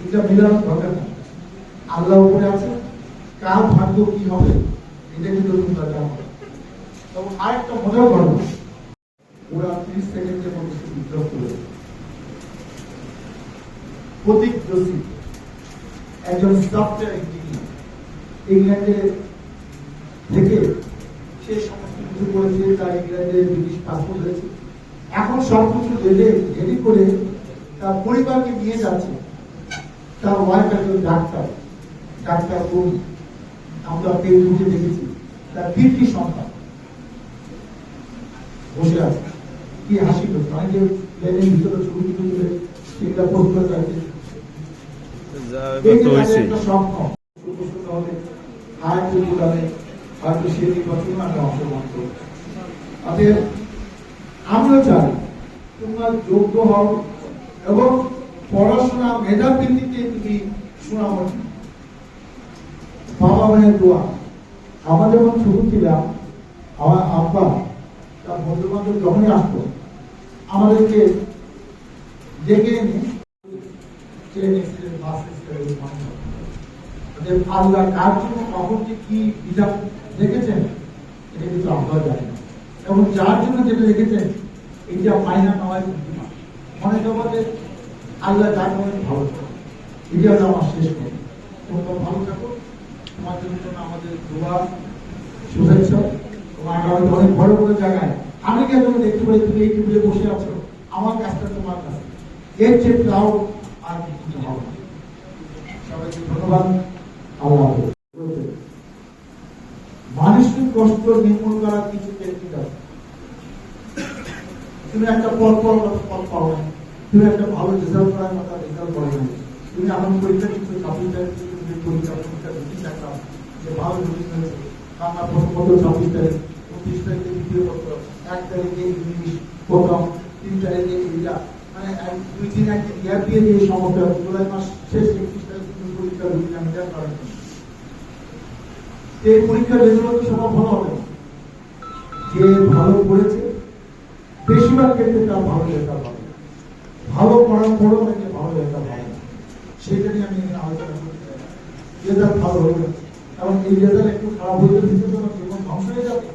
এটা মেলানোর দরকার না। আল্লাহ উপরে আছে, কার ভাগ্য কি হবে এটা কিন্তু তোমরা জানো। এবং আরেকটা মজার ঘটনা, ওরা 30 সেকেন্ডের মধ্যে বিধ্বস্ত হয়েছে। প্রতীক যোশী একজন সফটওয়্যার ইঞ্জিনিয়ার, ইংল্যান্ডে থেকে সে সমস্ত কিছু করেছে, তার ইংল্যান্ডে ব্রিটিশ পাসপোর্ট হয়েছে। এখন সবকিছু রেডি করে তার পরিবারকে নিয়ে যাচ্ছে। তার ওয়াইফ একজন ডাক্তার, ডাক্তার কর্মী, আমরা ফেসবুকে দেখেছি। তার 3টি সন্তান বসে আছে, কি হাসি করছে। অনেকে প্লেনের ভিতরে ছবি তুলে সেগুলা পোস্ট করে রাখছে। একটা স্বপ্ন সুন্দর হলে হয়তো সে নির্বাচনে আমরা অংশগ্রহণ করব। অতএব আমরা চাই তোমরা যোগ্য হও এবং পড়াশোনা মেধাবৃত্তিতে তুমি সুনাম। বাবা মায়ের দোয়া। আমরা যখন ছোট ছিলাম, আমার আব্বা তার বন্ধু বান্ধব যখনই আসতো আমাদেরকে ডেকে এনে ট্রেন এক্সিডেন্ট, বাস এক্সিডেন্ট, আল্লাহ কার জন্য কখন যে কি বিধান রেখেছেন এটা কিন্তু আমরা জানি না। এবং যার জন্য যেটা রেখেছেন এটা মাইনা নেওয়াই মনে জগতে আল্লাহ যার মনে ভালো থাকে। এটা হলো আমার শেষ কথা। তোমরা ভালো থাকো, তোমার জন্য আমাদের দোয়া, শুভেচ্ছা। তোমার আগামী অনেক বড় বড় জায়গায় আমি কেন দেখতে পাই তুমি এই টেবিলে বসে আছো, আমার কাজটা তোমার কাছে, এর চেয়ে প্রাউড আর কিছু হবে না। সবাইকে ধন্যবাদ। আল্লাহ মানসিক কষ্ট নির্মূল করার কিছু টেকনিক আছে। তুমি একটা পথ পাও না, তুমি একটা ভালো রেজাল্ট করার কথা রেজাল্ট করে না, তুমি এমন পরীক্ষা কিছু ছাব্বিশ তুমি পরীক্ষা দুটি একটা যে ভালো রুটিন হয়েছে, বাংলা প্রথম পত্র 26 তারিখ, 29 তারিখে দ্বিতীয় পত্র, 1 তারিখে ইংলিশ প্রথম, 3 তারিখে ইংরেজি, মানে 2-3 একটা গ্যাপ দিয়ে যে সমস্ত জুলাই মাস শেষ 31 তারিখে তুমি পরীক্ষা রুটিন আমি দেওয়া করেন। এই পরীক্ষার রেজাল্ট সবার ভালো হবে। যে ভালো করেছে বেশিরভাগ ক্ষেত্রে তার ভালো রেজাল্ট হবে, ভালো পড়ার পরেও নাকি ভালো রেজাল্ট হবে। সেটা নিয়ে আমি আলোচনা করতে চাই। রেজাল্ট ভালো হবে এবং এই রেজাল্ট একটু খারাপ হয়ে জীবন ধ্বংস হয়ে যাবে।